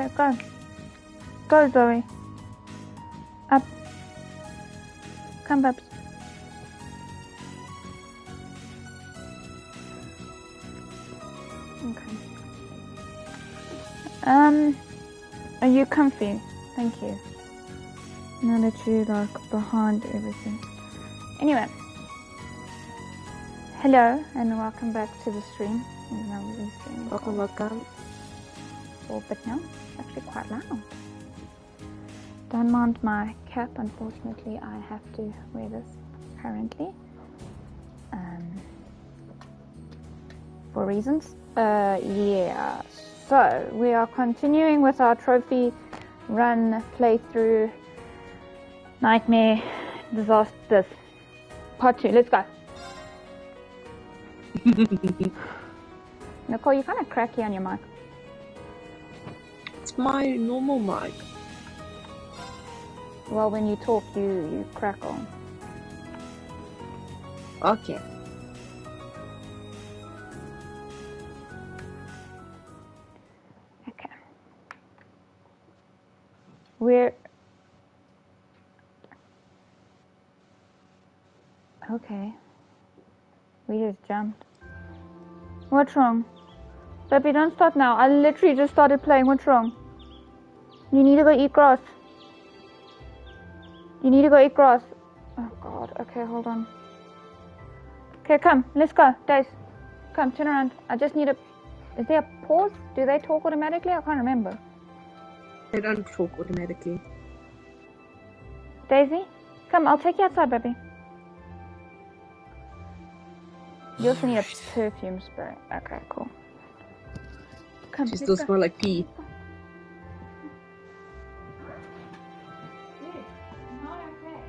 Okay, go. Go, Zoe. Up. Come, Babs. Okay. Are you comfy? Thank you. Now that you like behind everything. Anyway. Hello and welcome back to the stream. Welcome. Oh, but now it's actually quite loud. Don't mind my cap, unfortunately I have to wear this currently. For reasons. Yeah. So we are continuing with our trophy run playthrough Nightmare Disasters Part 2. Let's go. Nicole, you're kind of cracky on your mic. It's my normal mic. Well, when you talk, you crackle. Okay. Okay. We're... Okay. We just jumped. What's wrong? Baby, don't start now. I literally just started playing. What's wrong? You need to go eat grass. You need to go eat grass. Oh, God. Okay, hold on. Okay, come. Let's go. Daisy. Come, turn around. I just need a... Is there a pause? Do they talk automatically? I can't remember. They don't talk automatically. Daisy? Come, I'll take you outside, baby. You also need a perfume spray. Okay, cool. Come, She still smells like pee. Yes, not okay.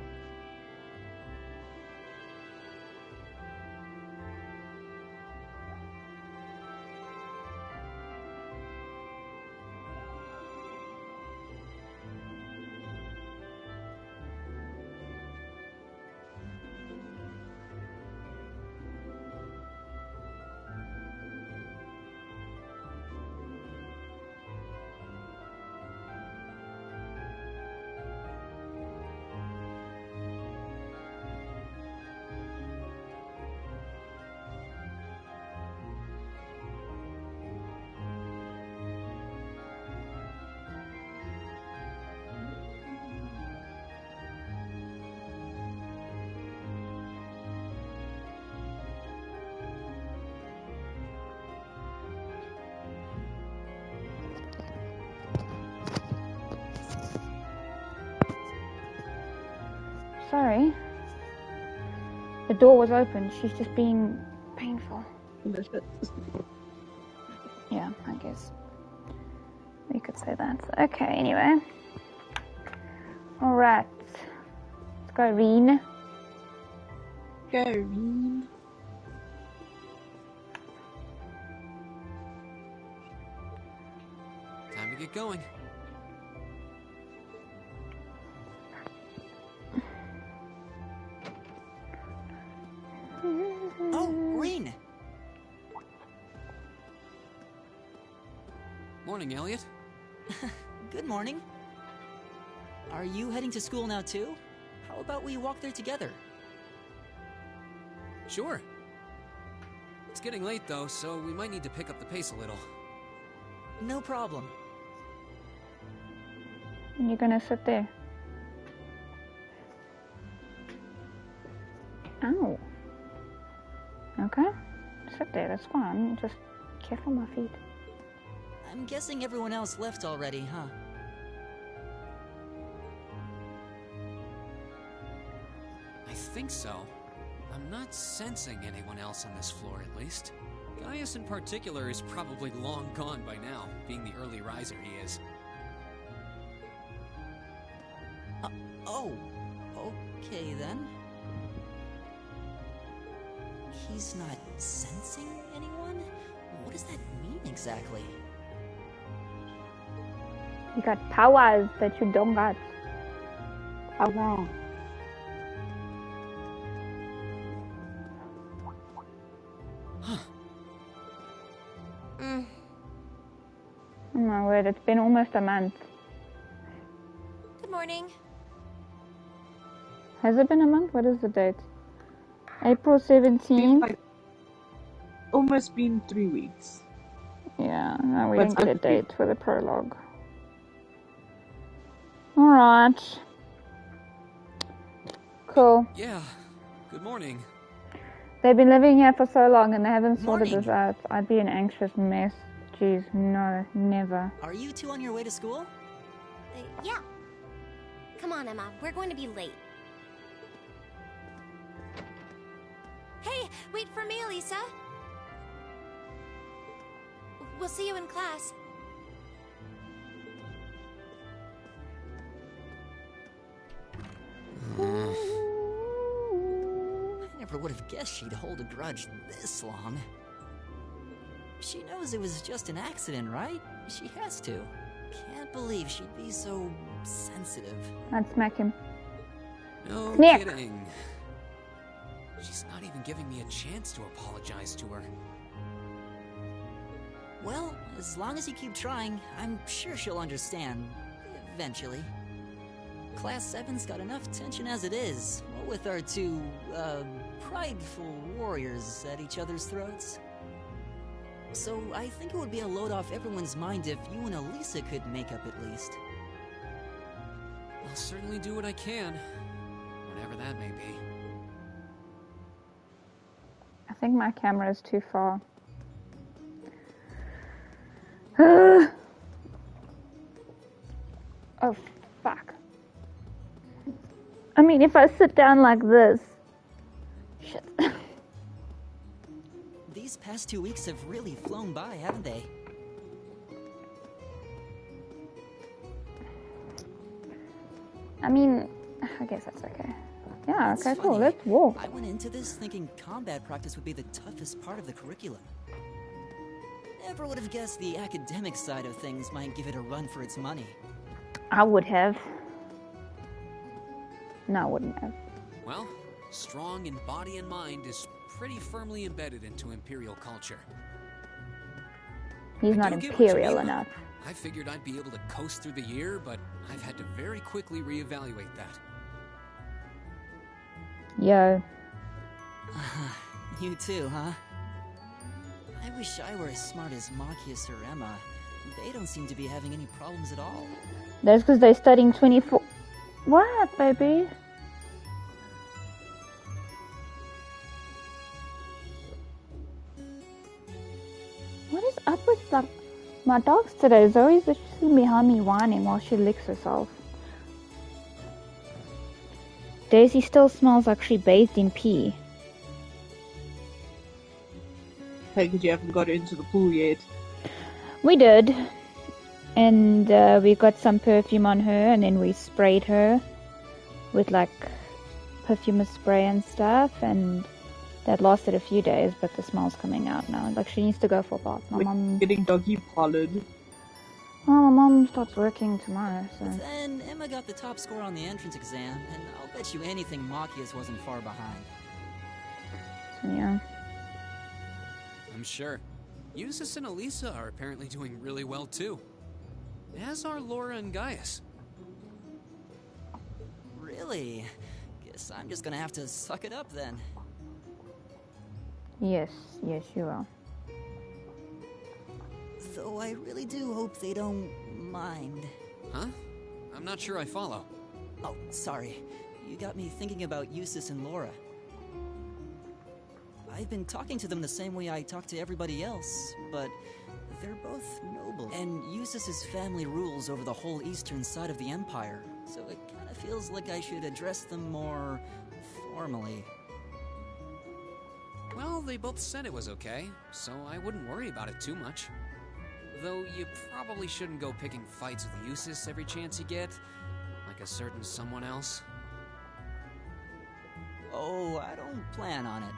Sorry. The door was open. She's just being painful. Yeah, I guess. We could say that. Okay, anyway. Alright. Let's go, Reen. Go, Reen. Time to get going. Oh, Reen! Morning, Elliot. Good morning. Are you heading to school now too? How about we walk there together? Sure. It's getting late though, so we might need to pick up the pace a little. No problem. And you're gonna sit there. Ow. Okay. Sit there, that's fine. Just careful my feet. I'm guessing everyone else left already, huh? I think so. I'm not sensing anyone else on this floor, at least. Gaius in particular is probably long gone by now, being the early riser he is. Oh, okay then. He's not sensing anyone? What does that mean exactly? You got powers that you don't got. Power. Oh my word. date. It's been almost a month. Good morning. Has it been a month? What is the date? April It's been 17th? like almost been 3 weeks. Yeah, no, we What's didn't get a up to you? date for the prologue. Alright. Cool. Yeah, good morning. They've been living here for so long and they haven't sorted Morning. this out. I'd be an anxious mess. Jeez, no, never. Are you two on your way to school? Yeah. Come on, Emma. We're going to be late. Hey, wait for me, Elisa. We'll see you in class. I never would have guessed she'd hold a grudge this long. She knows it was just an accident, right? She has to. Can't believe she'd be so sensitive. I'd smack him. No Nick. kidding. She's not even giving me a chance to apologize to her. Well, as long as you keep trying, I'm sure she'll understand. Eventually. Class 7's got enough tension as it is, what with our two, prideful warriors at each other's throats. So I think it would be a load off everyone's mind if you and Elisa could make up at least. I'll certainly do what I can, whatever that may be. I think my camera is too far. Oh, fuck. I mean, if I sit down like this. Shit. These past 2 weeks have really flown by, haven't they? I mean, I guess that's okay. Yeah, It's okay, cool. funny. Let's walk. I went into this thinking combat practice would be the toughest part of the curriculum. Never would have guessed the academic side of things might give it a run for its money. I would have. No, I wouldn't have. Well, strong in body and mind is pretty firmly embedded into Imperial culture. He's I not do get what you imperial mean, though. enough. I figured I'd be able to coast through the year, but I've had to very quickly reevaluate that. Yo. You too, huh? I wish I were as smart as Machias or Emma. They don't seem to be having any problems at all. That's because they're studying 24. What, baby? What is up with my dogs today? Zoe's just sitting behind me whining while she licks herself. Daisy still smells like she bathed in pee. Hey, because you haven't got into the pool yet. We did. And we got some perfume on her and then we sprayed her with like perfume spray and stuff, and that lasted a few days, but the smell's coming out now. Like she needs to go for a bath. My Like mom getting doggy pollen. my mom starts working tomorrow, so But then Emma got the top score on the entrance exam, and I'll bet you anything Machias wasn't far behind. yeah. I'm sure. Eustace and Elisa are apparently doing really well too. As are Laura and Gaius. Really? Guess I'm just gonna have to suck it up then. Yes, you will. Though I really do hope they don't mind. Huh? I'm not sure I follow. Oh, sorry. You got me thinking about Eustace and Laura. I've been talking to them the same way I talk to everybody else, but they're both noble. And Eustace's family rules over the whole eastern side of the Empire, so it kind of feels like I should address them more formally. Well, they both said it was okay, so I wouldn't worry about it too much. Though you probably shouldn't go picking fights with Eustace every chance you get, like a certain someone else. Oh, I don't plan on it.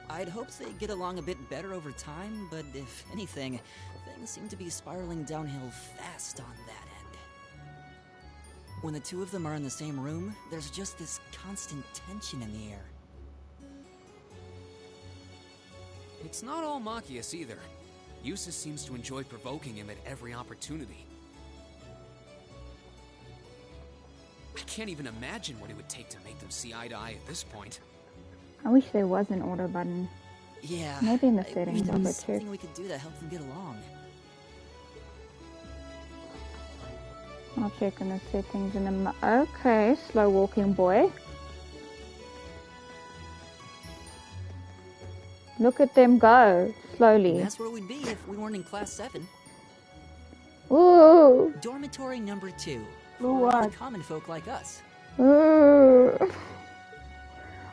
I'd hoped they'd get along a bit better over time, but if anything, things seem to be spiraling downhill fast on that end. When the two of them are in the same room, there's just this constant tension in the air. It's not all Machias either. Eustace seems to enjoy provoking him at every opportunity. I can't even imagine what it would take to make them see eye to eye at this point. I wish there was an order button. Yeah. Maybe in the I settings wish there I'll was go check. something we could do to help them get along. I'll check in the settings in a okay, slow walking boy. Look at them go, slowly. That's where we'd be if we weren't in Class 7. Ooh! Dormitory number 2. For For what? the common folk like us. Ooh!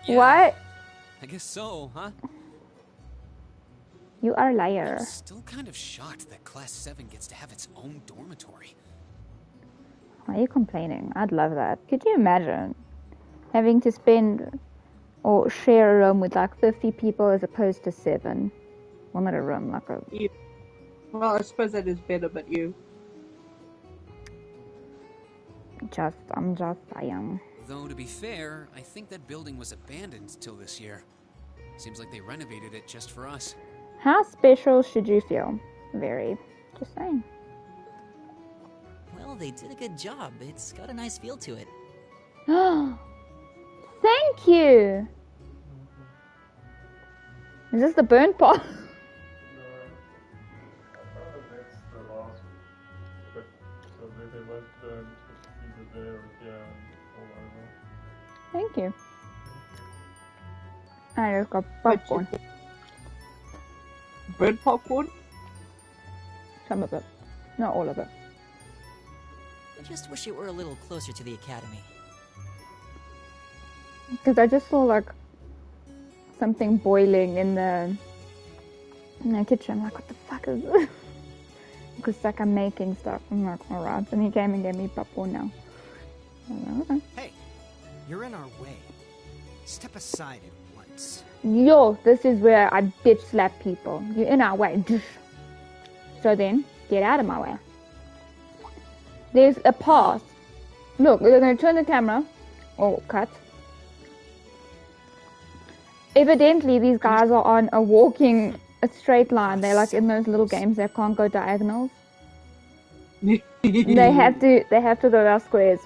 Yeah, What? I guess so, huh? You are a liar. I'm still kind of shocked that Class 7 gets to have its own dormitory. Why are you complaining? I'd love that. Could you imagine having to spend or share a room with like 50 people as opposed to 7? Well, not a room, like a... Well, I suppose that is better, but you. I'm just saying. Though, to be fair, I think that building was abandoned till this year. Seems like they renovated it just for us. How special should you feel? Very. Just saying. Well, they did a good job. It's got a nice feel to it. Thank you! Is this the burnt part? That's the last bit. So they went there just leave it there again all over. Thank you. I just got popcorn. Bread popcorn? Some of it. Not all of it. I just wish it were a little closer to the academy. Because I just saw like something boiling in the kitchen. I'm like, what the fuck is this? Because like I'm making stuff. I'm like, alright. And he came and gave me popcorn now. I'm like, okay. Hey, you're in our way. Step aside at once. Yo, this is where I bitch slap people. You're in our way. So then, get out of my way. There's a path. Look, they're going to turn the camera. Oh, cut. Evidently, these guys are on a straight line. They're like in those little games that can't go diagonals. They have to go out squares.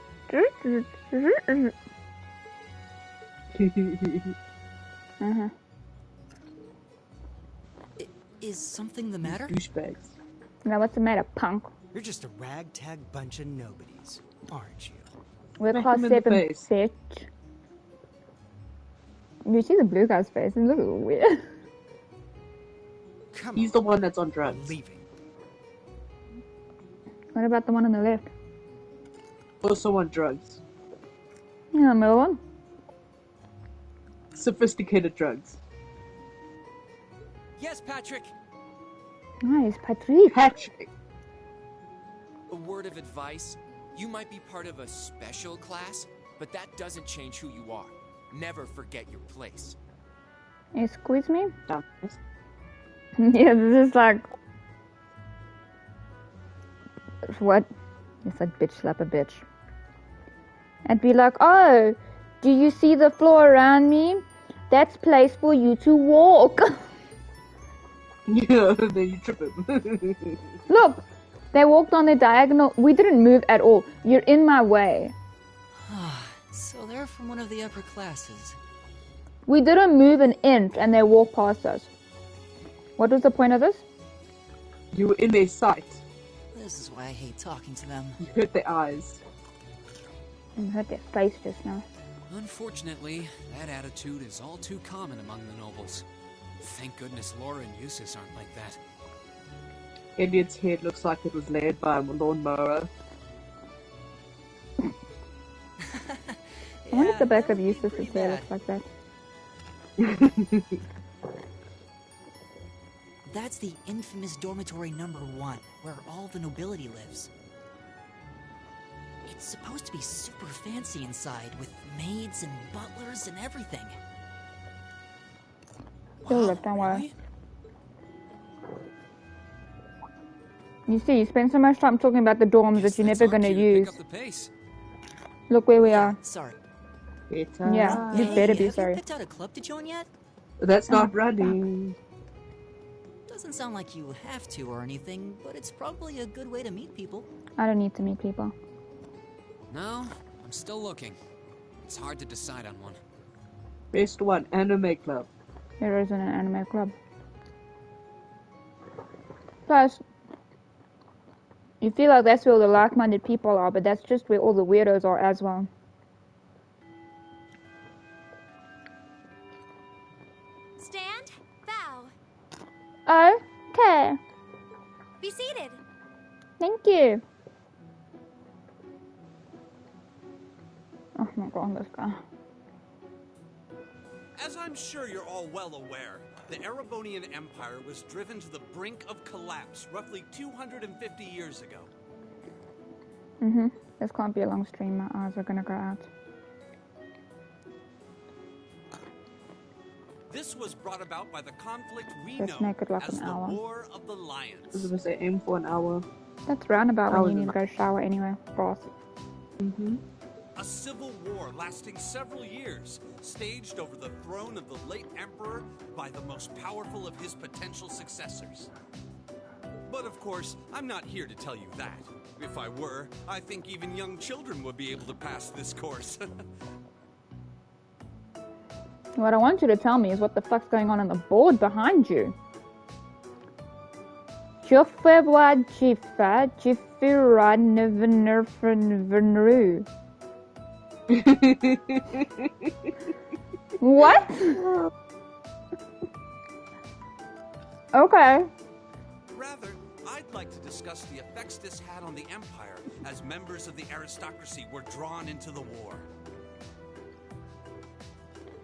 Uh-huh. Is something the matter? Douchebags. Now what's the matter, punk? You're just a ragtag bunch of nobodies, aren't you? We're Smack class him in the 7, face. bitch. You see the blue guy's face? It looks weird. Come He's on, the one that's on we're drugs. leaving. What about the one on the left? Also on drugs. Yeah, the middle one. Sophisticated drugs. Yes, Patrick! Nice, Patrick. Patrick. A word of advice. You might be part of a special class, but that doesn't change who you are. Never forget your place. Excuse me? Dumbass. Yeah, this is like... What? It's like bitch slap a bitch. And be like, oh, do you see the floor around me? That's place for you to walk. Yeah, then you trip him. Look, they walked on the diagonal. We didn't move at all. You're in my way. So they're from one of the upper classes. We didn't move an inch and they walked past us. What was the point of this? You were in their sight. This is why I hate talking to them. You hurt their eyes. I hurt their face just now. Unfortunately, that attitude is all too common among the nobles. Thank goodness Laura and Eustace aren't like that. Elliot's head looks like it was laid by a lawnmower. I wonder if the back of that would be Eustace's pretty hair bad. looks like that. That's the infamous dormitory number 1, where all the nobility lives. It's supposed to be super fancy inside, with maids and butlers and everything. Still Wow, live, don't worry. really? You see, you spend so much time talking about the dorms Guess that you're that's never our going to cue use. pick up the pace. Look where we are. Sorry. Better. Yeah, you better be have sorry. you picked out a club to join yet? That's not running. Doesn't doesn't sound like you have to or anything, but it's probably a good way to meet people. I don't need to meet people. No, I'm still looking. It's hard to decide on one. Best one, anime club. There isn't an anime club. Plus, you feel like that's where all the like-minded people are, but that's just where all the weirdos are as well. Stand. Bow. Okay. Be seated. Thank you. Oh my god, this guy. As I'm sure you're all well aware, the Erebonian Empire was driven to the brink of collapse roughly 250 years ago. This can't be a long stream. My eyes are gonna go out. This was brought about by the conflict we Let's know make it like as an the hour. War of the I was Lions. gonna say aim for an hour. That's roundabout when Hours you need and to go shower anyway, boss. A civil war lasting several years, staged over the throne of the late emperor by the most powerful of his potential successors. But of course, I'm not here to tell you that. If I were, I think even young children would be able to pass this course. What I want you to tell me is what the fuck's going on the board behind you. Jofewa Jifa Jifira Nevenerfenvenru. What? Okay. Rather, I'd like to discuss the effects this had on the Empire as members of the aristocracy were drawn into the war.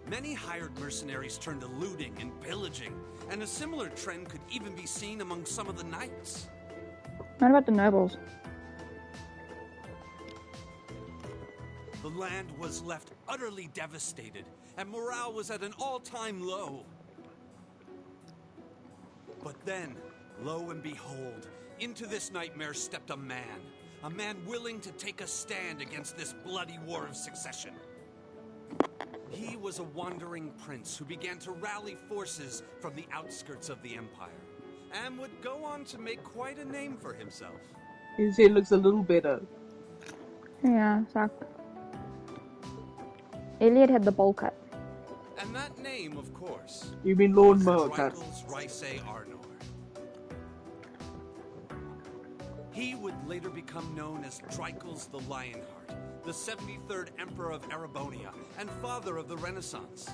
Many hired mercenaries turned to looting and pillaging, and a similar trend could even be seen among some of the knights. What about the nobles? The land was left utterly devastated, and morale was at an all-time low. But then, lo and behold, into this nightmare stepped a man willing to take a stand against this bloody war of succession. He was a wandering prince who began to rally forces from the outskirts of the Empire, and would go on to make quite a name for himself. His hair looks a little better. Yeah, suck. Elliot had the bowl cut. And that name, of course, You mean lawnmower cut? Drykels Rice Arnor. He would later become known as Drykels the Lionheart, the 73rd Emperor of Erebonia, and father of the Renaissance.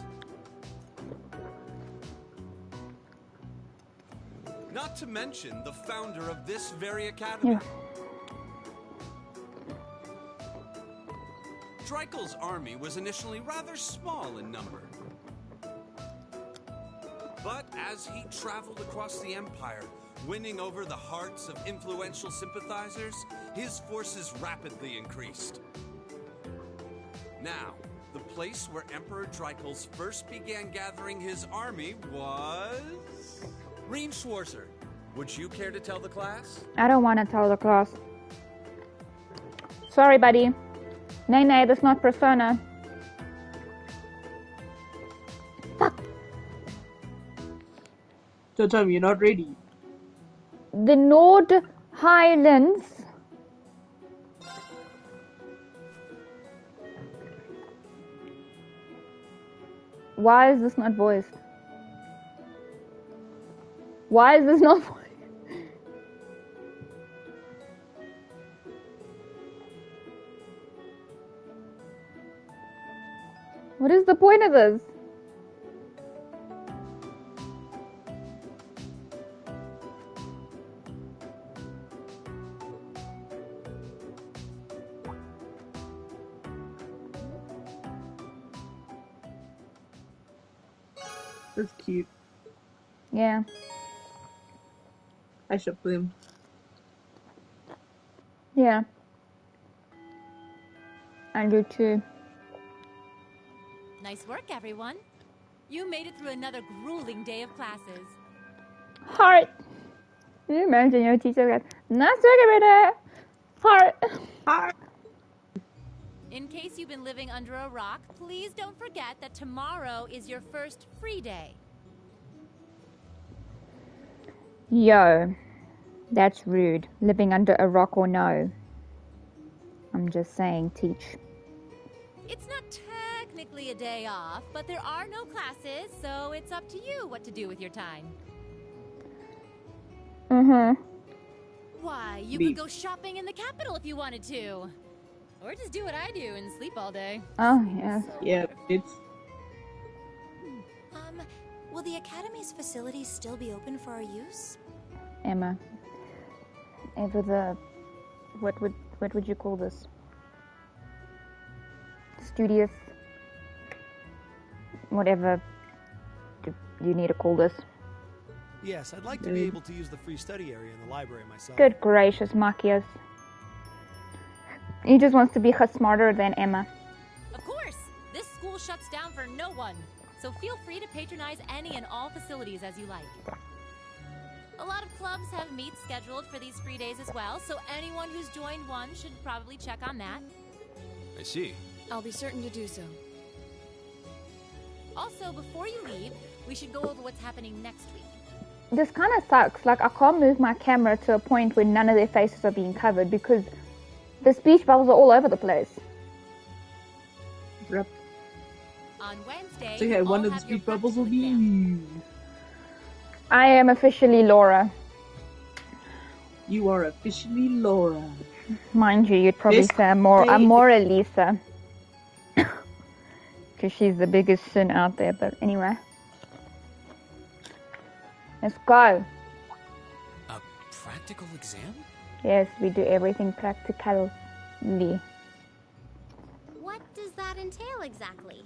Not to mention the founder of this very academy. Yeah. Drykels' army was initially rather small in number. But as he traveled across the Empire, winning over the hearts of influential sympathizers, his forces rapidly increased. Now, the place where Emperor Drykels first began gathering his army was... Rean Schwarzer, would you care to tell the class? I don't want to tell the class. Sorry, buddy. Nay, that's not Persona. Fuck. So tell me, you're not ready. The Nord Highlands. Why is this not voiced? Why is this not voiced? What is the point of this? That's cute. Yeah. I ship them. Yeah. I do too. Nice work, everyone. You made it through another grueling day of classes. Heart. Can you imagine your teacher goes, nice work, everybody. Heart. Heart. In case you've been living under a rock, please don't forget that tomorrow is your first free day. Yo, that's rude. Living under a rock or no? I'm just saying, teach. It's not technically a day off, but there are no classes, so it's up to you what to do with your time. Mm-hmm. Why, you could go shopping in the capital if you wanted to. Or just do what I do and sleep all day. Oh, yeah. Yeah, it's... Will the Academy's facilities still be open for our use? Emma. Ever the... What would you call this? Studious? Whatever you need to call this. Yes, I'd like to be able to use the free study area in the library myself. Good gracious, Machias. He just wants to be smarter than Emma. Of course! This school shuts down for no one. So feel free to patronize any and all facilities as you like. A lot of clubs have meets scheduled for these free days as well, so anyone who's joined one should probably check on that. I see. I'll be certain to do so. Also, before you leave, we should go over what's happening next week. This kind of sucks. Like, I can't move my camera to a point where none of their faces are being covered because the speech bubbles are all over the place. Yep. On Wednesday, So yeah, one of the speech bubbles will be you. I am officially Laura. You are officially Laura. Mind you, you'd probably say I'm more Elisa. Because she's the biggest sin out there, but anyway. Let's go. A practical exam? Yes, we do everything practically. What does that entail exactly?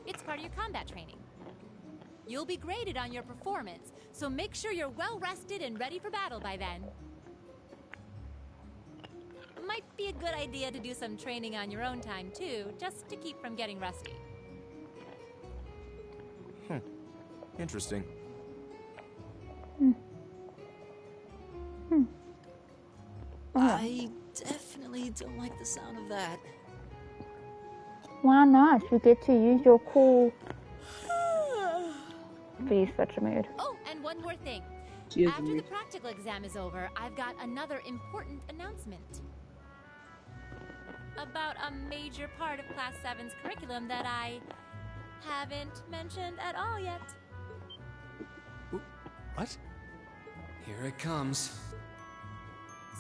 It's part of your combat training. You'll be graded on your performance, so make sure you're well rested and ready for battle by then. Might be a good idea to do some training on your own time too, just to keep from getting rusty. Interesting. I definitely don't like the sound of that. Why not? You get to use your cool... Be such a mood. Oh, and one more thing. Cheers, After Louis. the practical exam is over, I've got another important announcement. About a major part of Class 7's curriculum that I haven't mentioned at all yet. What? Here it comes.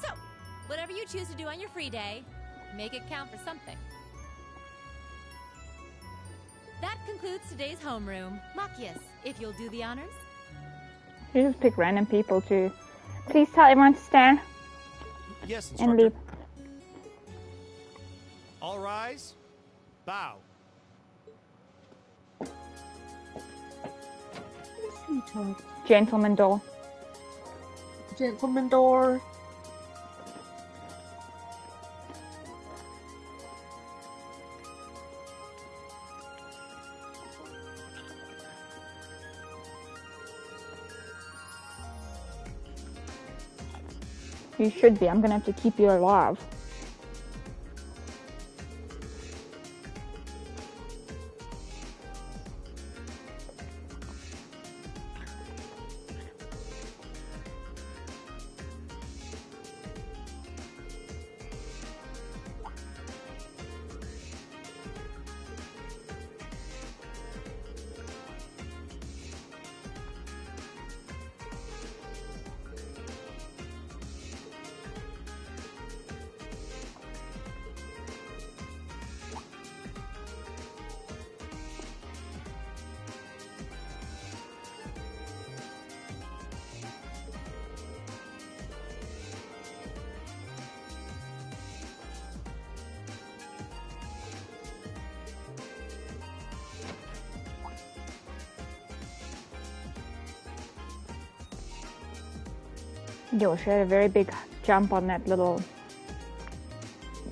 So, whatever you choose to do on your free day, make it count for something. That concludes today's homeroom. Machias, if you'll do the honors. You just pick random people to... Please tell everyone to stand. Yes, and instructor. leave. All rise. Bow. Sweetheart. Gentleman door. Gentleman door. You should be. I'm gonna have to keep you alive. Yo, she had a very big jump on that little...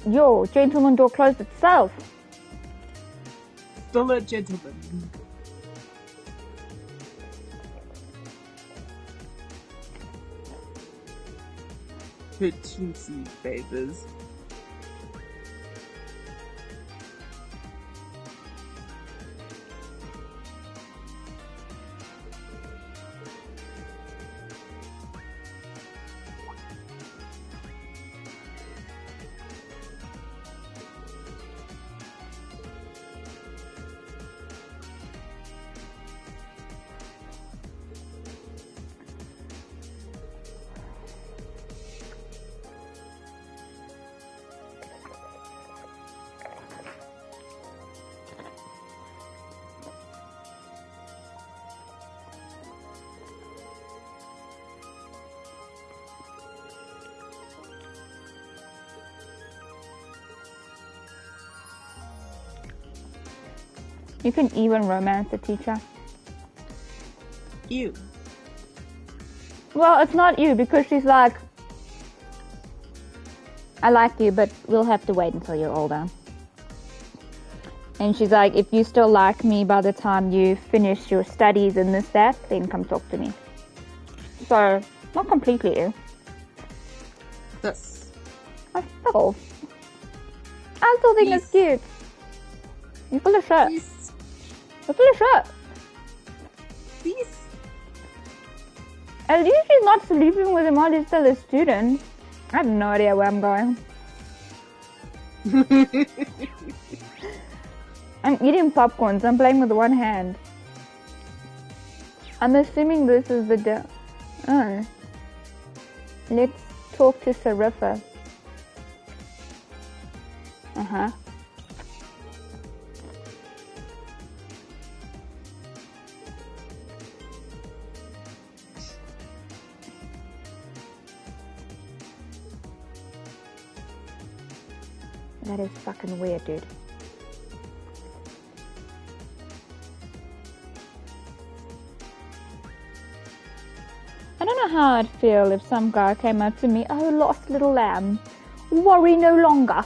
Yo, gentleman door closed itself. Still a gentleman. Teensy favors. You can even romance a teacher. You. Well, it's not you because she's like, I like you, but we'll have to wait until you're older. And she's like, if you still like me by the time you finish your studies and this, that, then come talk to me. So, not completely you. That's... I still think it's cute. You're full of shit. Peace. You're full of shit. Peace. At least she's not sleeping with him while he's still a student. I have no idea where I'm going. I'm eating popcorn, so I'm playing with one hand. I'm assuming this is the oh. Let's talk to Sarifa. Uh-huh. That is fucking weird, dude. I don't know how I'd feel if some guy came up to me, oh, lost little lamb, worry no longer.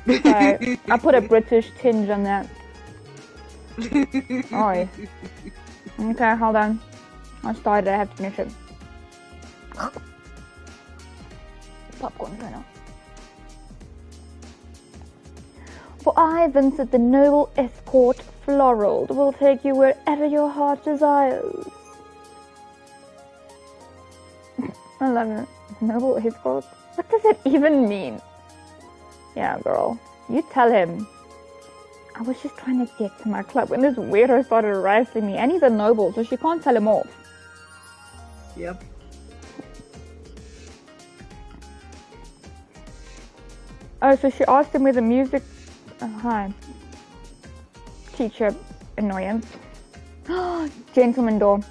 So, I put a British tinge on that. Oh, okay, hold on. I started, I have to finish it. Popcorn kernel. For I, Vincent, the noble escort, Floral, will take you wherever your heart desires. I love it. Noble escort? What does it even mean? Yeah, girl. You tell him. I was just trying to get to my club when this weirdo started harassing me, and he's a noble, so she can't tell him off. Yep. Oh, so she asked him where the music... Oh, hi. Teacher annoyance. Gentleman door.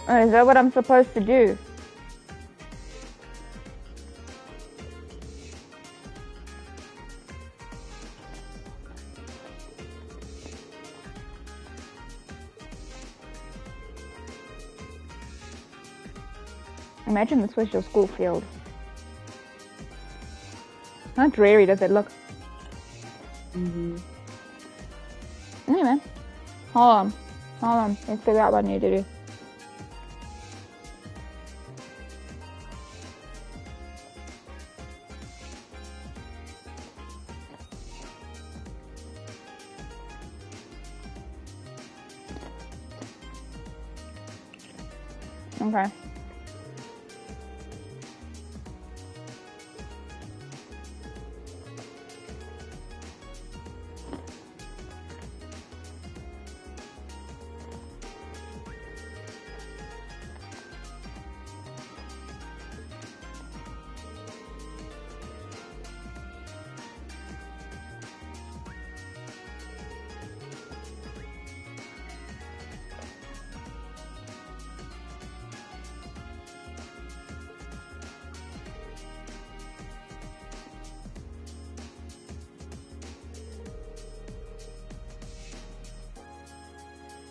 Oh, is that what I'm supposed to do? Imagine this was your school field. How dreary does it look? Mm-hmm. Anyway, hold on. Let's figure out what I need to do. Okay.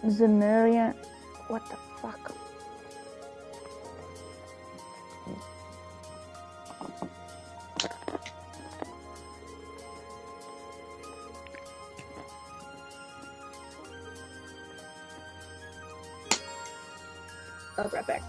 Zemurian, what the fuck? I'll be right back.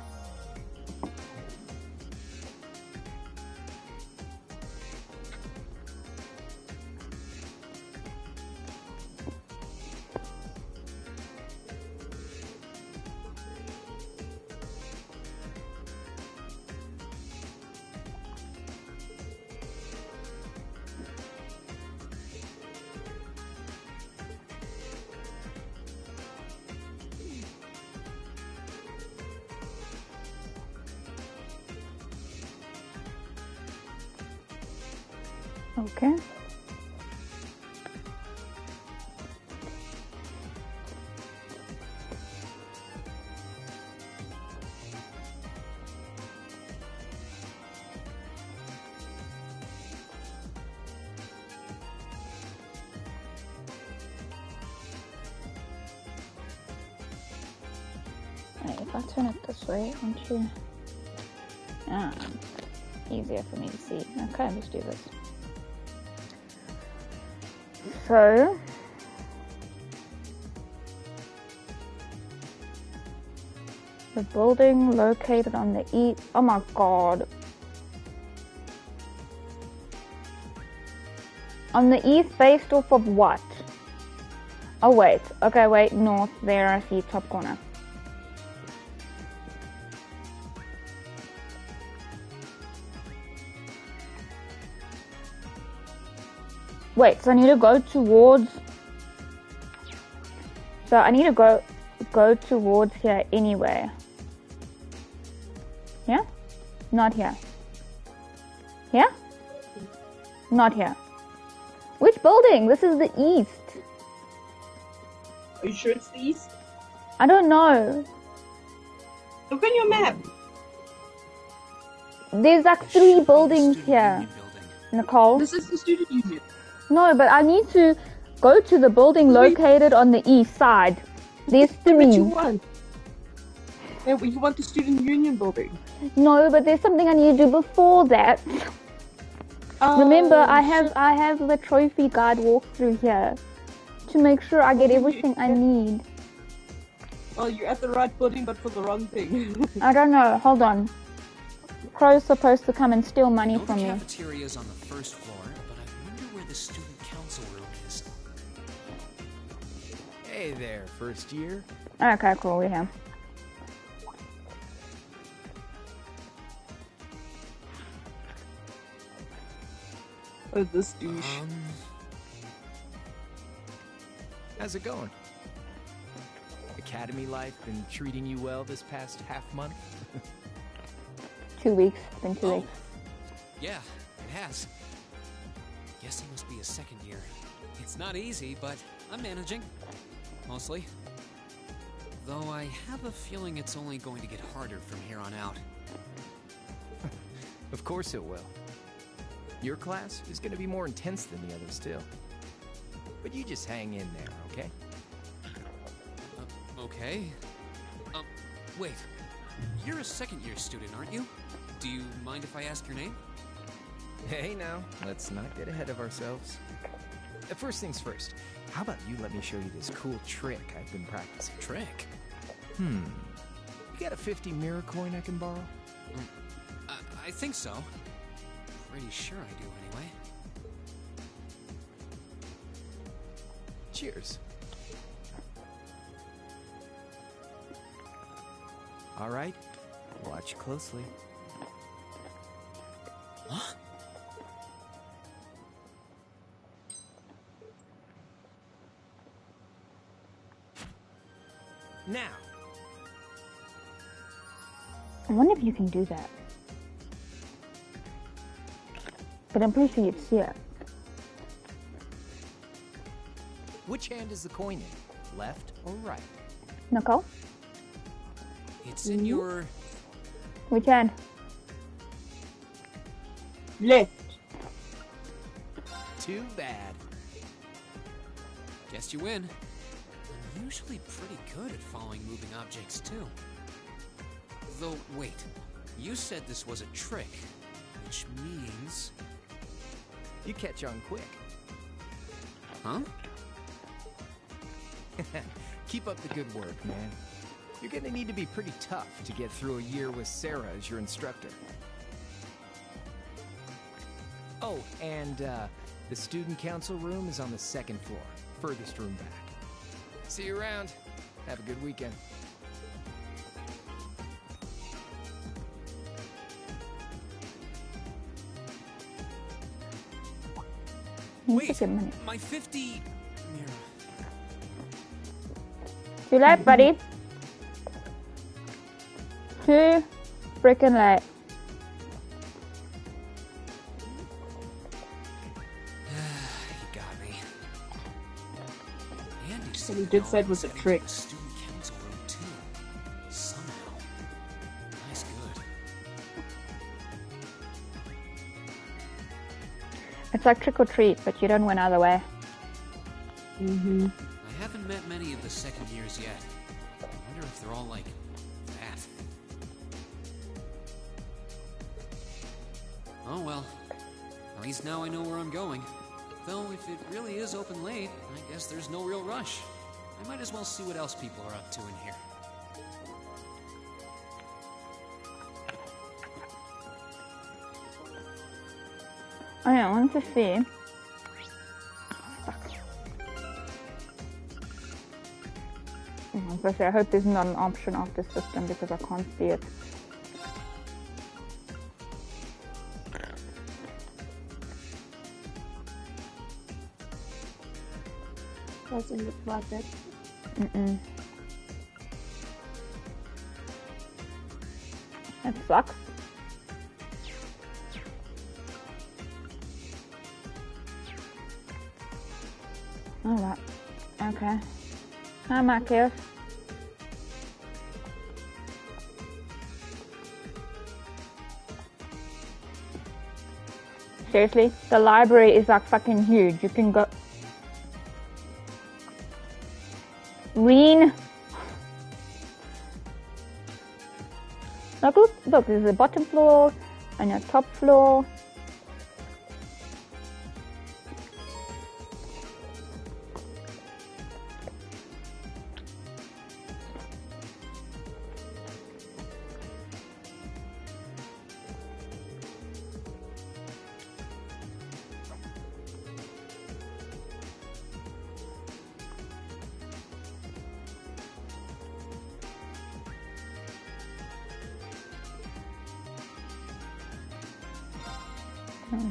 Okay. Hey, if I turn it this way, won't you? Ah, easier for me to see. Okay, let's do this. So, the building located on the east. Oh my god. On the east, based off of what? Oh wait. Okay, wait. North. There, I see top corner. Wait, so I need to go towards... So I need to go towards here anyway. Yeah? Not here. Here? Not here. Which building? This is the east. Are you sure it's the east? I don't know. Look on your map. There's like 3 buildings here. Nicole? This is the student union. No, but I need to go to the building located on the east side. There's 3. What you want? Yeah, you want the student union building? No, but there's something I need to do before that. Remember, I have the trophy guide walkthrough here to make sure I get everything I need. Oh, you're at the right building, but for the wrong thing. I don't know. Hold on. Crow's supposed to come and steal money from me. The cafeteria is on the first floor, but I wonder where the student council room is. Hey there, first year. Okay, cool. We're here. Oh, this douche. How's it going? Academy life been treating you well this past half month? 2 weeks. It's been 2 weeks. Yeah, it has. Guess he must be a second year. It's not easy, but I'm managing. Mostly. Though I have a feeling it's only going to get harder from here on out. Of course it will. Your class is going to be more intense than the others too. But you just hang in there, okay? Okay. Wait. You're a second-year student, aren't you? Do you mind if I ask your name? Hey now, let's not get ahead of ourselves. First things first, how about you let me show you this cool trick I've been practicing? Trick? You got a 50 mirror coin I can borrow? I think so. Pretty sure I do, anyway. Cheers. All right, watch closely. Huh? Now. I wonder if you can do that. But I'm pretty sure you'd see it. Which hand is the coin in? Left or right? Nicole? It's in your... Which hand? Left. Too bad. Guess you win. I'm usually pretty good at following moving objects, too. Though, wait. You said this was a trick, which means... You catch on quick. Huh? Keep up the good work, man. You're gonna need to be pretty tough to get through a year with Sarah as your instructor. Oh, and the student council room is on the second floor, furthest room back. See you around. Have a good weekend. Wait, my 50... Too late, buddy. Too freaking late. He got me. And he So he did say it was a trick. Student council room too. Somehow. Nice good. It's like trick or treat, but you don't win either way. Mm-hmm. I haven't met many of the second years yet. I wonder if they're all like path. Oh well. At least now I know where I'm going. Though if it really is open late, I guess there's no real rush. I might as well see what else people are up to in here. I want to see. I hope there's not an option of the system because I can't see it. Doesn't look like it. That sucks. Alright. Okay. Hi, Marcus. Seriously, the library is like fucking huge. You can go. Reen. Look, there's a bottom floor and a top floor.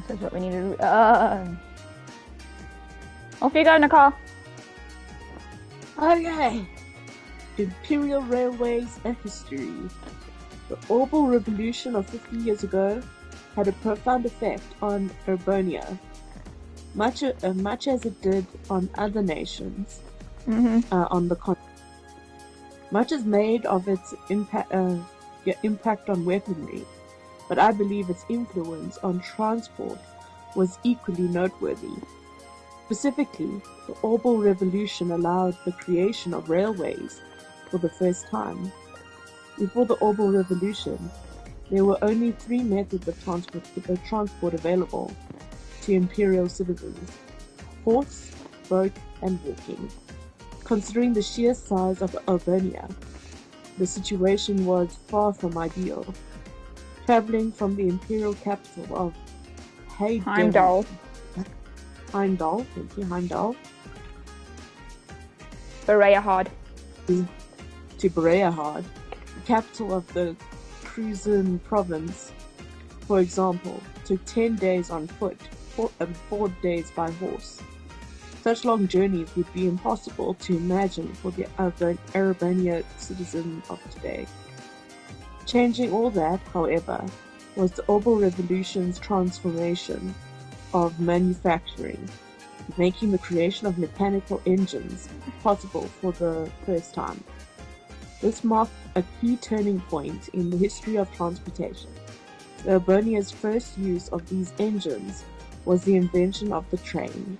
This is what we need to do. Off you go, Nicole. Okay. Imperial Railways and history. The Orbital Revolution of 50 years ago had a profound effect on Urbonia, much as it did on other nations on the continent. Much is made of its impact on weaponry, but I believe its influence on transport was equally noteworthy. Specifically, the Orbital Revolution allowed the creation of railways for the first time. Before the Orbital Revolution, there were only 3 methods of transport available to Imperial citizens: horse, boat, and walking. Considering the sheer size of Urbonia, the situation was far from ideal. Traveling from the imperial capital of Heimdall. Heimdall, thank you, Heimdall. Bereahard. To Bereahard, the capital of the Cruzan province, for example, took 10 days on foot and 4 days by horse. Such long journeys would be impossible to imagine for the Urbonia citizen of today. Changing all that, however, was the Orbital Revolution's transformation of manufacturing, making the creation of mechanical engines possible for the first time. This marked a key turning point in the history of transportation. Urbonia's first use of these engines was the invention of the train.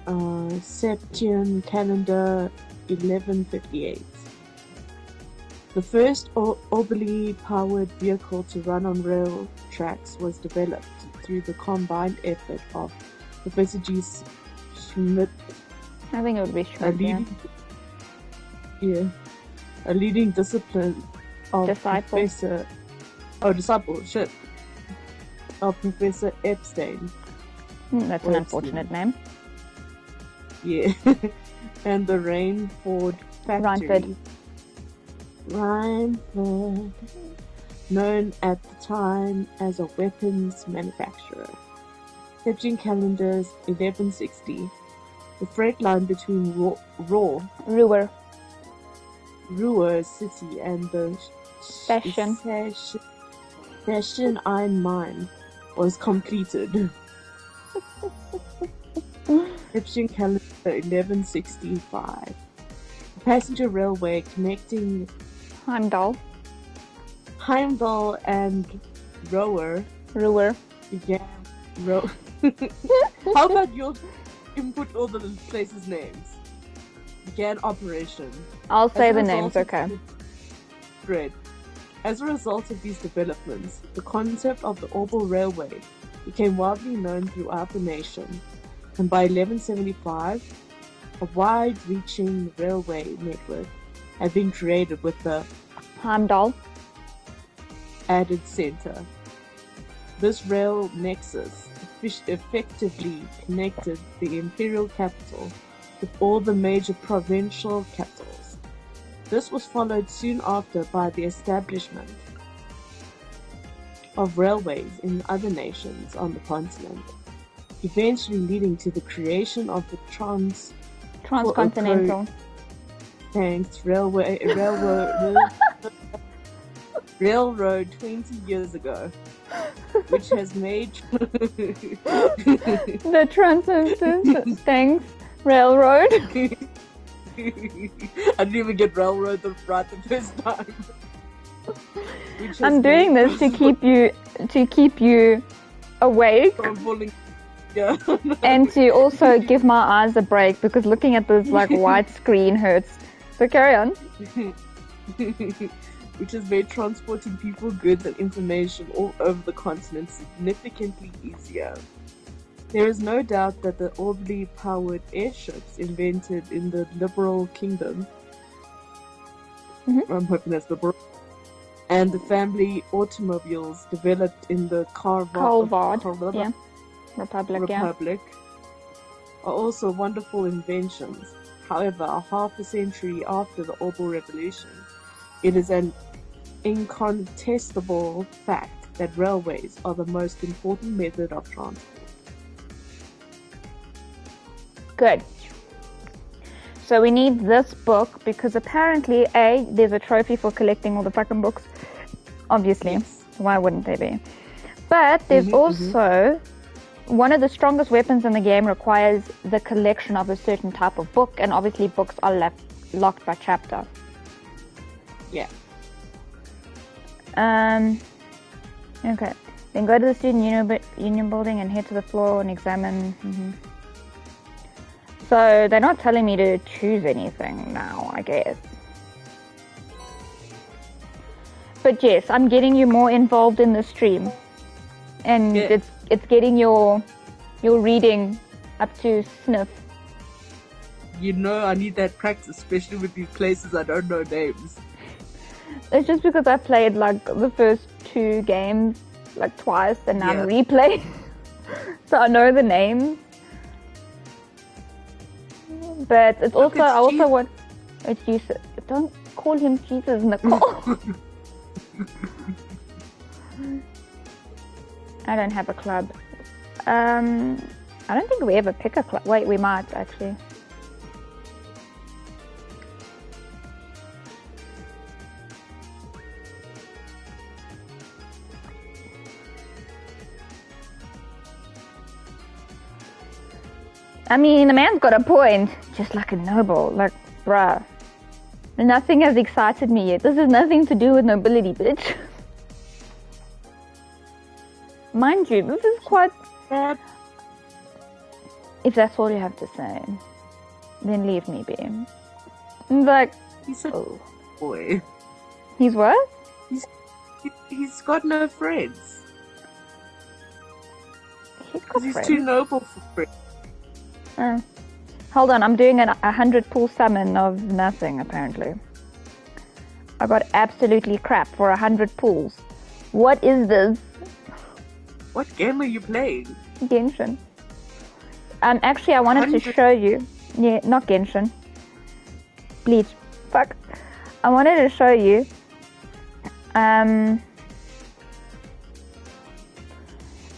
Septian calendar 1158. The first orbitally powered vehicle to run on rail tracks was developed through the combined effort of Professor G. Schmidt. I think it would be Schmidt. A leading discipline of Professor Epstein. That's an unfortunate name. Yeah. And the Rainford factory. Rainford, known at the time as a weapons manufacturer. Septian calendars 1160. The freight line between Ruhr city and the Sachsen iron mine was completed. Septian calendar 1165. The passenger railway connecting Heimdall and Ruhr began. How about you input all the places' names? began operation. I'll say As a the names, result of okay. Great. As a result of these developments, the concept of the Orbital Railway became widely known throughout the nation, and by 1175, a wide-reaching railway network had been created with the Heimdall added center. This rail nexus effectively connected the imperial capital with all the major provincial capitals. This was followed soon after by the establishment of railways in other nations on the continent, eventually leading to the creation of the Transcontinental. Thanks, railroad 20 years ago, which has made The Transcontinental. Thanks, Railroad. I didn't even get railroad right the first time. I'm doing this to keep you awake. Yeah. And to also give my eyes a break, because looking at this like white screen hurts. So carry on. Which has made transporting people, goods, and information all over the continent significantly easier. There is no doubt that the orbitally powered airships invented in the Liberal Kingdom, I'm hoping that's liberal, and the family automobiles developed in the Republic, are also wonderful inventions. However, a half a century after the Orbital Revolution, it is an incontestable fact that railways are the most important method of transport. Good. So we need this book because apparently, there's a trophy for collecting all the fucking books. Obviously. Yes. Why wouldn't there be? But there's also one of the strongest weapons in the game requires the collection of a certain type of book, and obviously books are locked by chapter. Yeah. Okay. Then go to the student union building and head to the floor and examine. So they're not telling me to choose anything now, I guess. But yes, I'm getting you more involved in the stream, and it's getting your reading up to sniff. You know, I need that practice, especially with these places I don't know names. It's just because I played like the first 2 games like twice, and now I'm replaying, so I know the names. But it's also I also want it's Jesus. Don't call him Jesus, Nicole. I don't have a club. I don't think we ever pick a club. Wait, we might actually. I mean, the man's got a point. Just like a noble. Like, bruh. Nothing has excited me yet. This has nothing to do with nobility, bitch. Mind you, this is quite... If that's all you have to say, then leave me be. Like... He's a boy. He's what? He's got no friends. He's too noble for friends. Hold on, I'm doing a 100 pull summon of nothing, apparently. I got absolutely crap for 100 pulls. What is this? What game are you playing? Genshin. Actually, I wanted to show you. Yeah, not Genshin. Bleach. Fuck. I wanted to show you.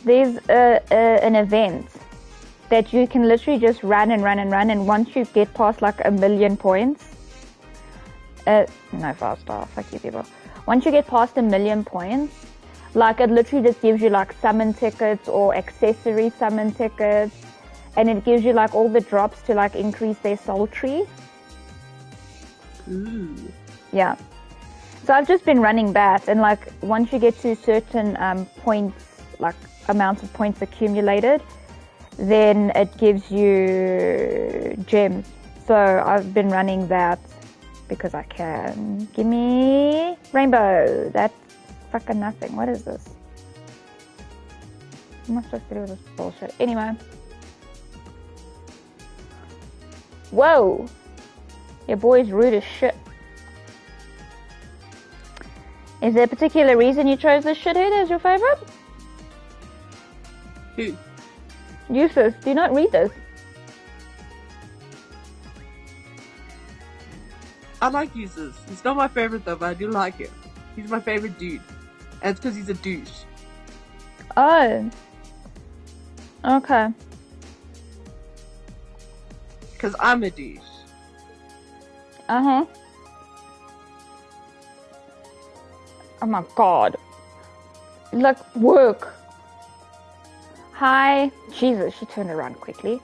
There's an event that you can literally just run, and once you get past like 1 million points, no 5-star, fuck you people. Once you get past 1 million points, like it literally just gives you like summon tickets or accessory summon tickets, and it gives you like all the drops to like increase their soul tree. Yeah. So I've just been running that, and like once you get to certain points, like amounts of points accumulated, then it gives you gems. So I've been running that because I can. Give me rainbow. That's fucking nothing. What is this? What am I supposed to do with this bullshit? Anyway. Whoa! Your boy's rude as shit. Is there a particular reason you chose this shithead as your favorite? Who? Eustace, do not read this. I like Eustace. He's not my favorite though, but I do like him. He's my favorite dude. And it's because he's a douche. Oh. Okay. Because I'm a douche. Uh-huh. Oh my god. Look, work. Hi. Jesus, she turned around quickly.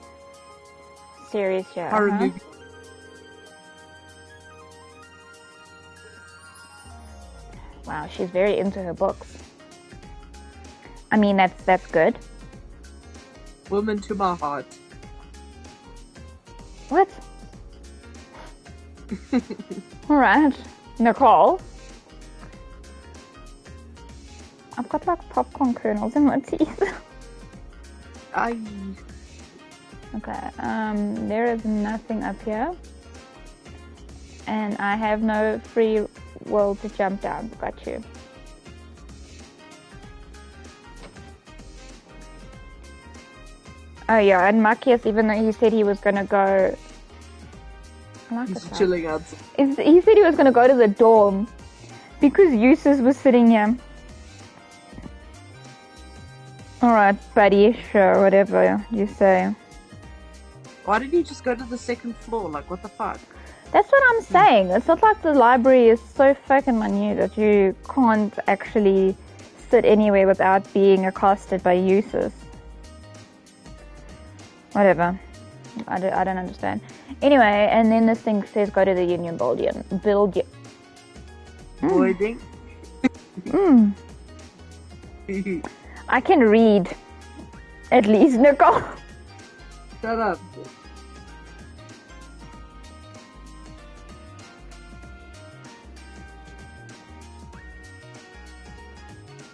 Serious, yeah. Horror movie. Wow, she's very into her books. I mean, that's good. Woman to my heart. What? Alright. Nicole? I've got like popcorn kernels in my teeth. Aye. Okay, there is nothing up here. And I have no free will to jump down. Got you. Oh yeah, and Machias, even though he said he was gonna go... He's chilling out. He said he was gonna go to the dorm because Eustace was sitting here. Alright, buddy, sure, whatever you say. Why didn't you just go to the second floor? Like, what the fuck? That's what I'm saying. It's not like the library is so fucking minute that you can't actually sit anywhere without being accosted by Eustace. Whatever. I don't understand. Anyway, and then this thing says go to the Union Building. Building? I can read. At least, Nicole. Shut up.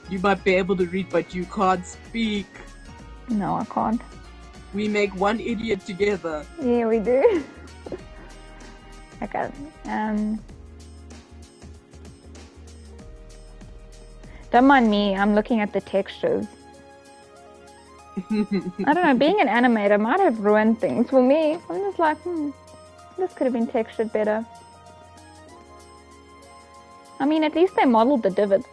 You might be able to read, but you can't speak. No, I can't. We make one idiot together. Yeah, we do. Okay. Don't mind me, I'm looking at the textures. I don't know, being an animator might have ruined things for me. I'm just like, this could have been textured better. I mean, at least they modeled the divots.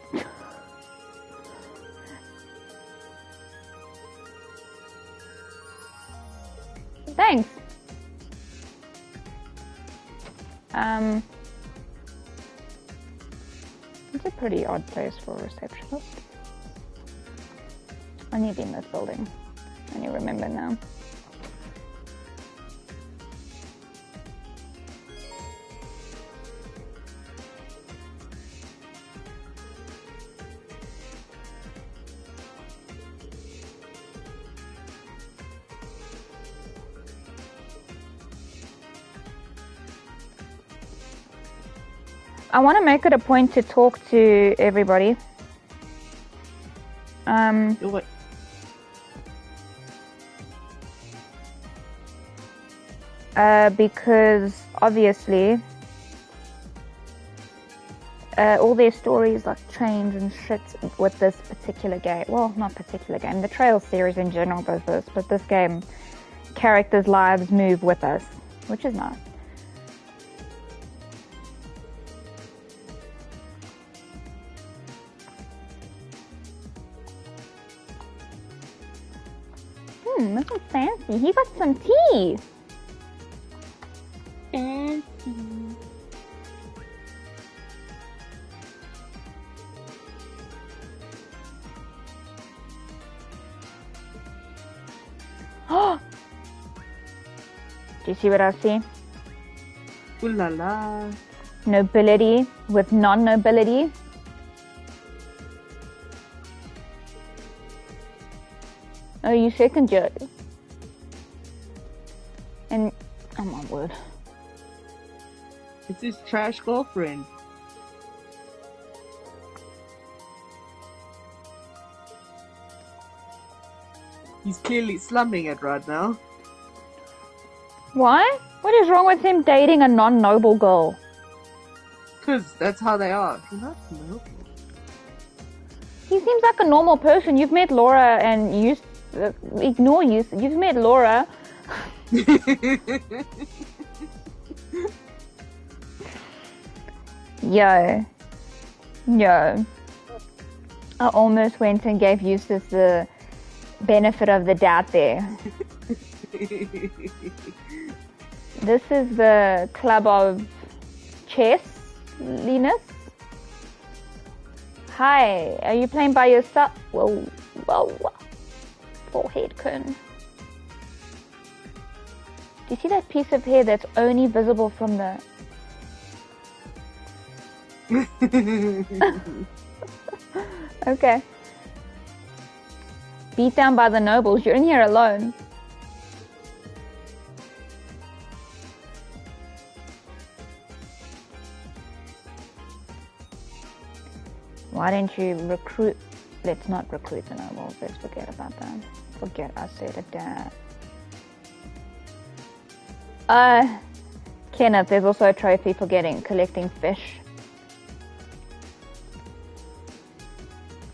Thanks. It's a pretty odd place for a receptionist. I need in this building. I only remember now. I want to make it a point to talk to everybody. Because obviously all their stories like change and shit with this particular game. Well, not particular game. The Trails series in general does this, but this game, characters' lives move with us, which is nice. This is fancy. He got some tea. Fancy. Oh! Do you see what I see? Ooh la la. Nobility with non-nobility. Oh, you second judge. And, oh my word. It's his trash girlfriend. He's clearly slumming it right now. Why? What is wrong with him dating a non-noble girl? Because that's how they are. You're not noble. He seems like a normal person. You've met Laura and you... ignore you. You've met Laura. Yo. I almost went and gave Eustace the benefit of the doubt there. This is the club of chess-liness. Hi, are you playing by yourself? Whoa. Forehead cone. Do you see that piece of hair that's only visible from the... Okay. Beat down by the nobles. You're in here alone. Why don't you recruit... Let's not recruit the nobles. Let's forget about that. Forget I said it, Dad. Kenneth, there's also a trophy for collecting fish.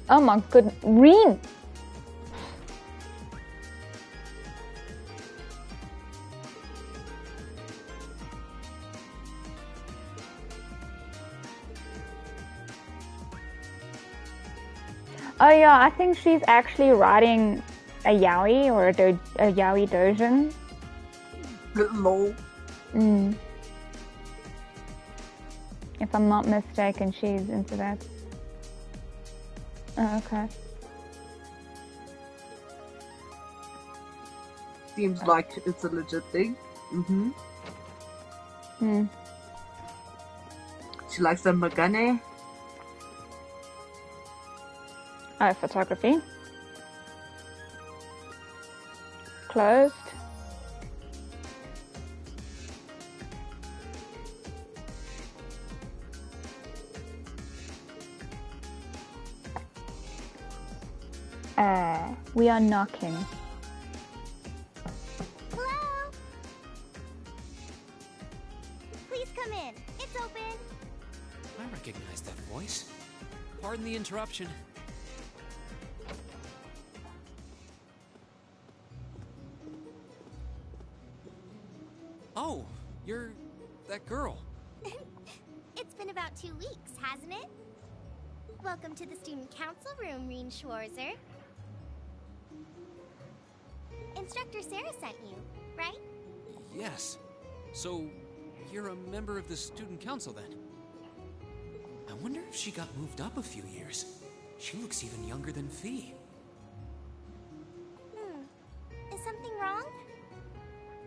Oh my goodness. Reen! Oh yeah, I think she's actually riding a yaoi or a yaoi dojin. Lol. If I'm not mistaken, she's into that. Oh, okay. Seems like it's a legit thing. She likes the Magane. Oh, photography. Closed. We are knocking. Hello? Please come in. It's open. I recognize that voice. Pardon the interruption. Oh, you're that girl. It's been about 2 weeks, hasn't it? Welcome to the student council room, Reen Schwarzer. Instructor Sarah sent you, right? Yes. So, you're a member of the student council then? I wonder if she got moved up a few years. She looks even younger than Fee. Is something wrong?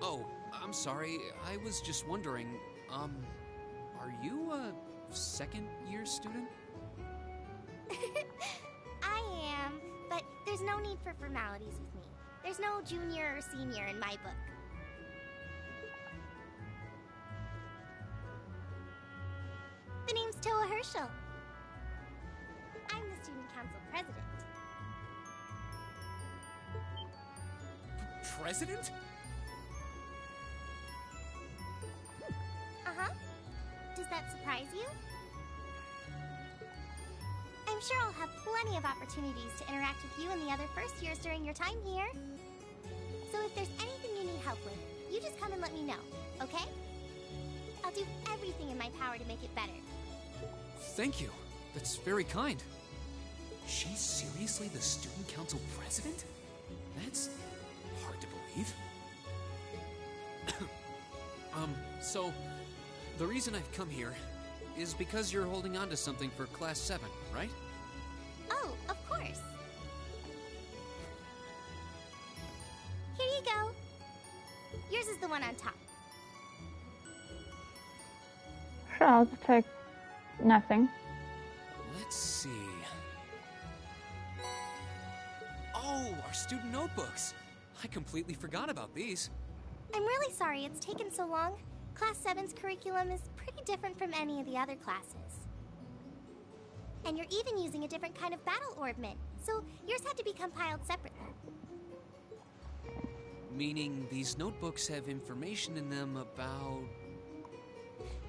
Oh, I'm sorry. I was just wondering, are you a second-year student? I am, but there's no need for formalities with me. There's no junior or senior in my book. The name's Toa Herschel. I'm the student council president. President? Uh-huh. Does that surprise you? I'm sure I'll have plenty of opportunities to interact with you and the other first years during your time here. So if there's anything you need help with, you just come and let me know, okay? I'll do everything in my power to make it better. Thank you. That's very kind. She's seriously the student council president? That's hard to believe. So, the reason I've come here is because you're holding on to something for Class 7, right? Oh, of course. Here you go. Yours is the one on top. Sure, I'll just take nothing. Let's see. Oh, our student notebooks. I completely forgot about these. I'm really sorry it's taken so long. Class 7's curriculum is pretty different from any of the other classes. And you're even using a different kind of battle orbment, so yours had to be compiled separately. Meaning these notebooks have information in them about...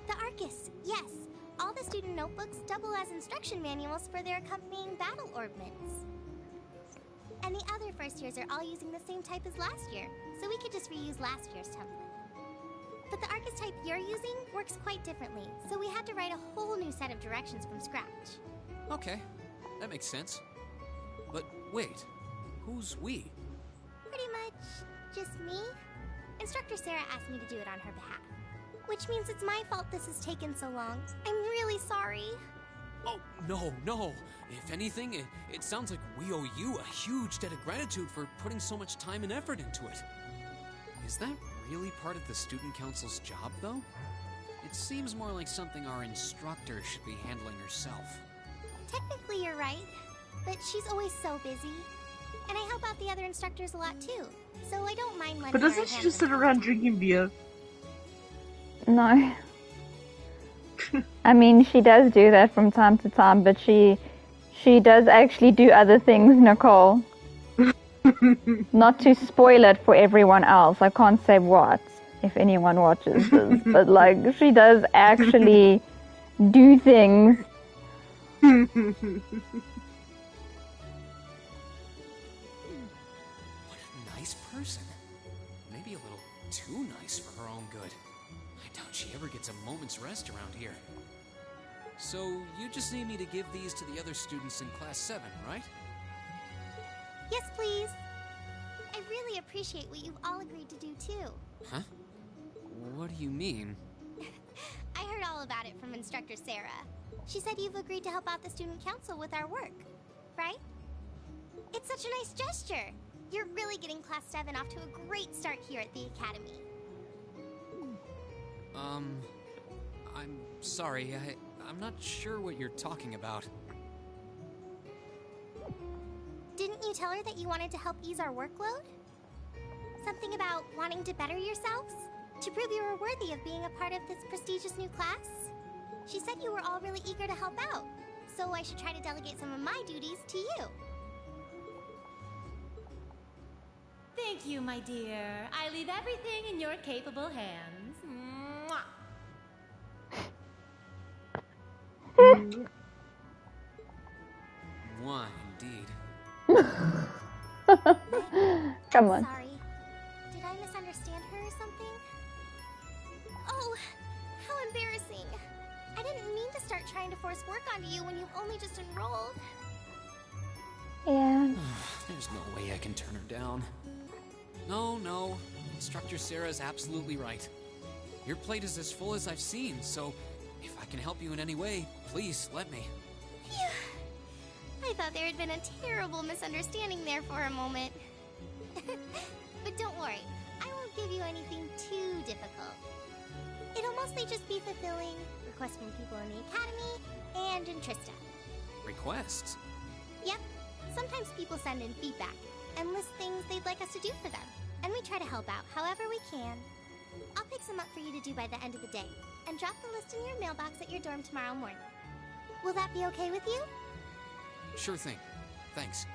The Arcus, yes. All the student notebooks double as instruction manuals for their accompanying battle orbments. And the other first years are all using the same type as last year, so we could just reuse last year's template. But the Arcus type you're using works quite differently, so we had to write a whole new set of directions from scratch. Okay, that makes sense. But wait, who's we? Pretty much just me. Instructor Sarah asked me to do it on her behalf. Which means it's my fault this has taken so long. I'm really sorry. Oh, no. If anything, it sounds like we owe you a huge debt of gratitude for putting so much time and effort into it. Is that really part of the student council's job, though? It seems more like something our instructor should be handling herself. Technically, you're right, but she's always so busy. And I help out the other instructors a lot, too. So I don't mind letting But doesn't she just sit around drinking beer? No. I mean, she does do that from time to time, but she does actually do other things, Nicole. Not to spoil it for everyone else. I can't say what, if anyone watches this, but like, she does actually do things. What a nice person. Maybe a little too nice for her own good. I doubt she ever gets a moment's rest around here. So, you just need me to give these to the other students in Class 7, right? Yes, please. I really appreciate what you've all agreed to do, too. Huh? What do you mean? I heard all about it from Instructor Sarah. She said you've agreed to help out the student council with our work, right? It's such a nice gesture. You're really getting Class 7 off to a great start here at the Academy. I'm sorry, I'm not sure what you're talking about. Didn't you tell her that you wanted to help ease our workload? Something about wanting to better yourselves? To prove you were worthy of being a part of this prestigious new class? She said you were all really eager to help out, so I should try to delegate some of my duties to you. Thank you, my dear. I leave everything in your capable hands. Mwah. Mwah, indeed. Come on. Sorry. Did I misunderstand her or something? Oh, how embarrassing. I didn't mean to start trying to force work onto you when you've only just enrolled. Yeah. There's no way I can turn her down. No. Instructor Sarah's absolutely right. Your plate is as full as I've seen, so if I can help you in any way, please let me. Phew. I thought there had been a terrible misunderstanding there for a moment. But don't worry, I won't give you anything too difficult. It'll mostly just be fulfilling requests from people in the Academy and in Trista. Requests? Yep. Sometimes people send in feedback and list things they'd like us to do for them, and we try to help out however we can. I'll pick some up for you to do by the end of the day, and drop the list in your mailbox at your dorm tomorrow morning. Will that be okay with you? Sure thing. Thanks.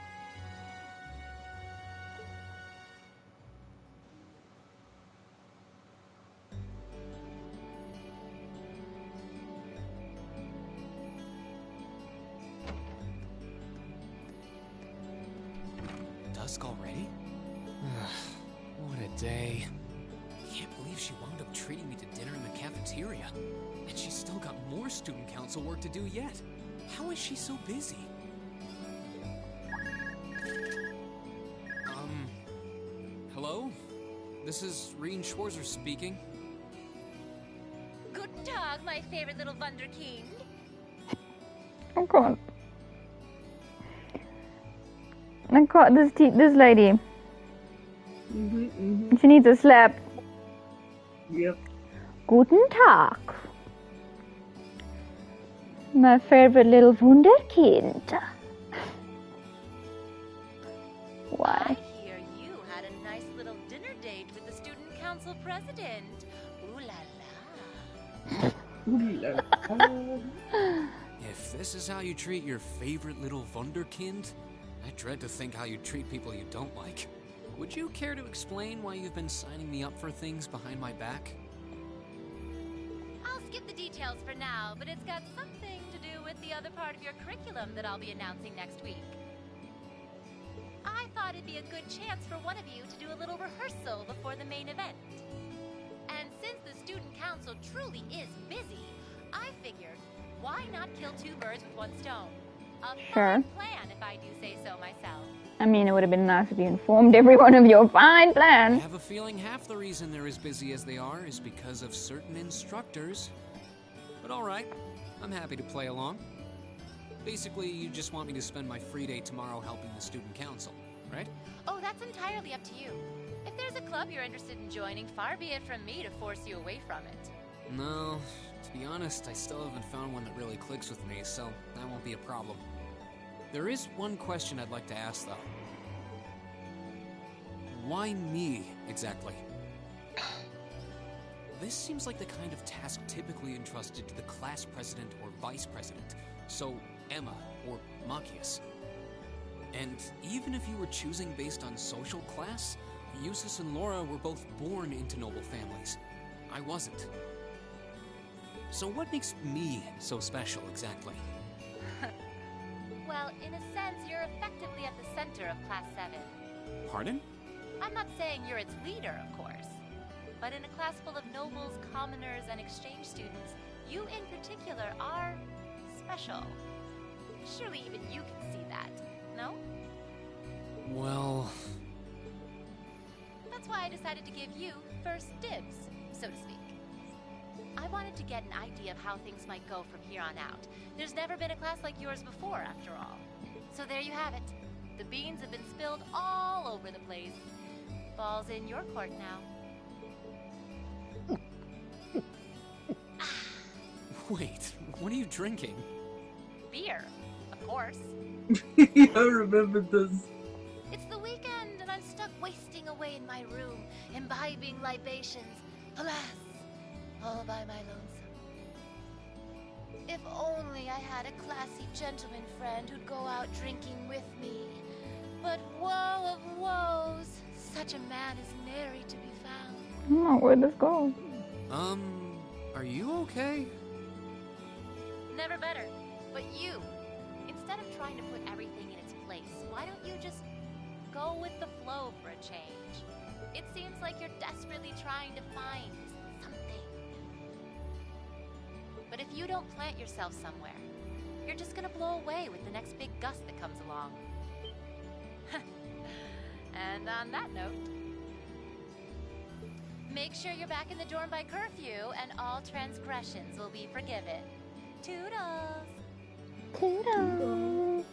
Dusk already? What a day. Can't believe she wound up treating me to dinner in the cafeteria. And she's still got more student council work to do yet. How is she so busy? Hello? This is Rien Schwarzer speaking. Guten Tag, my favorite little Wunderkind. Oh god. Oh god, this lady. She needs a slap. Yep. Guten Tag. My favorite little Wunderkind. Why? I hear you had a nice little dinner date with the student council president. Ooh la la. If this is how you treat your favorite little wunderkind, I dread to think how you treat people you don't like. Would you care to explain why you've been signing me up for things behind my back? I'll skip the details for now, but it's got something to do with the other part of your curriculum that I'll be announcing next week. I thought it'd be a good chance for one of you to do a little rehearsal before the main event. And since the student council truly is busy, I figured, why not kill two birds with one stone? A fine plan, if I do say so myself. I mean, it would have been nice if you informed everyone of your fine plan. I have a feeling half the reason they're as busy as they are is because of certain instructors. But alright, I'm happy to play along. Basically, you just want me to spend my free day tomorrow helping the student council, right? Oh, that's entirely up to you. If there's a club you're interested in joining, far be it from me to force you away from it. No, to be honest, I still haven't found one that really clicks with me, so that won't be a problem. There is one question I'd like to ask, though. Why me, exactly? This seems like the kind of task typically entrusted to the class president or vice president, so Emma or Machias. And even if you were choosing based on social class, Eustace and Laura were both born into noble families. I wasn't. So what makes me so special, exactly? Well, in a sense, you're effectively at the center of Class 7. Pardon? I'm not saying you're its leader, of course. But in a class full of nobles, commoners, and exchange students, you in particular are special. Surely even you can see that, no? Well... That's why I decided to give you first dibs, so to speak. I wanted to get an idea of how things might go from here on out. There's never been a class like yours before, after all. So there you have it. The beans have been spilled all over the place. Ball's in your court now. Wait, what are you drinking? Beer, of course. I remember this. It's the weekend and I'm stuck wasting away in my room, imbibing libations. Alas, all by my lonesome. If only I had a classy gentleman friend who'd go out drinking with me. But woe of woes, such a man is nary to be found. Oh, where'd this go? Are you okay? Never better. But you, instead of trying to put everything in its place, why don't you just go with the flow for a change? It seems like you're desperately trying to find something. But if you don't plant yourself somewhere, you're just gonna blow away with the next big gust that comes along. And on that note, make sure you're back in the dorm by curfew and all transgressions will be forgiven. Toodles! Toodles!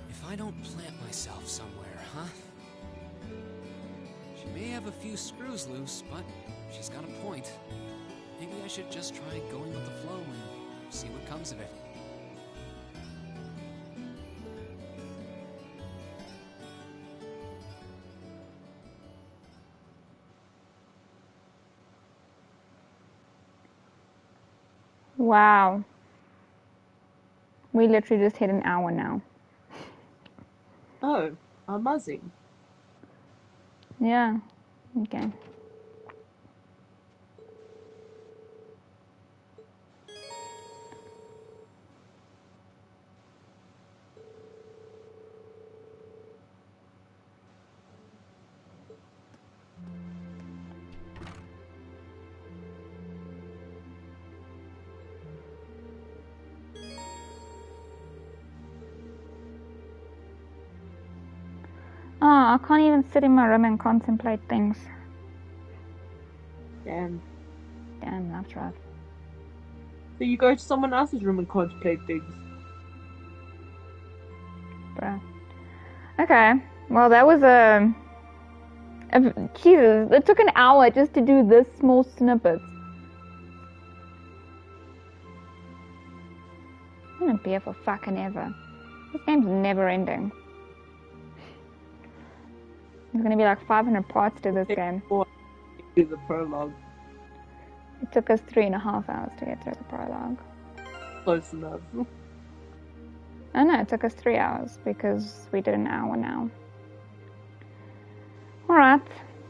If I don't plant myself somewhere, huh? She may have a few screws loose, but she's got a point. Maybe I should just try going with the flow and see what comes of it. Wow. We literally just hit an hour now. Oh, amazing. Yeah. Okay. Oh, I can't even sit in my room and contemplate things. Damn. Damn, that's rough. So you go to someone else's room and contemplate things. Bruh. Okay, well that was Jesus, it took an hour just to do this small snippet. I'm gonna be here for fucking ever. This game's never ending. There's gonna be like 500 parts to this game. through the prologue. It took us 3.5 hours to get through the prologue. Close enough. Oh no, it took us 3 hours because we did an hour now. Alright,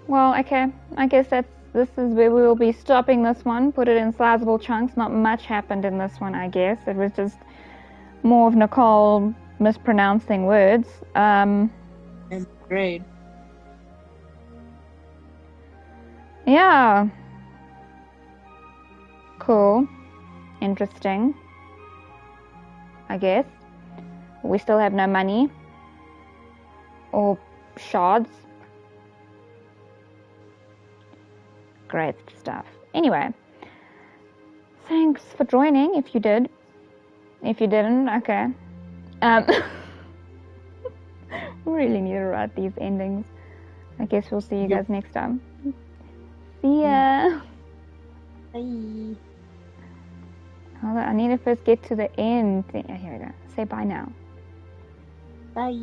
well, okay. I guess this is where we will be stopping this one. Put it in sizable chunks. Not much happened in this one, I guess. It was just more of Nicole mispronouncing words. And grade. Yeah. Cool. Interesting. I guess. We still have no money. Or shards. Great stuff. Anyway. Thanks for joining, if you did. If you didn't, okay. We really need to write these endings. I guess we'll see you guys next time. See ya! Bye. Hold on, I need to first get to the end. Here we go. Say bye now. Bye.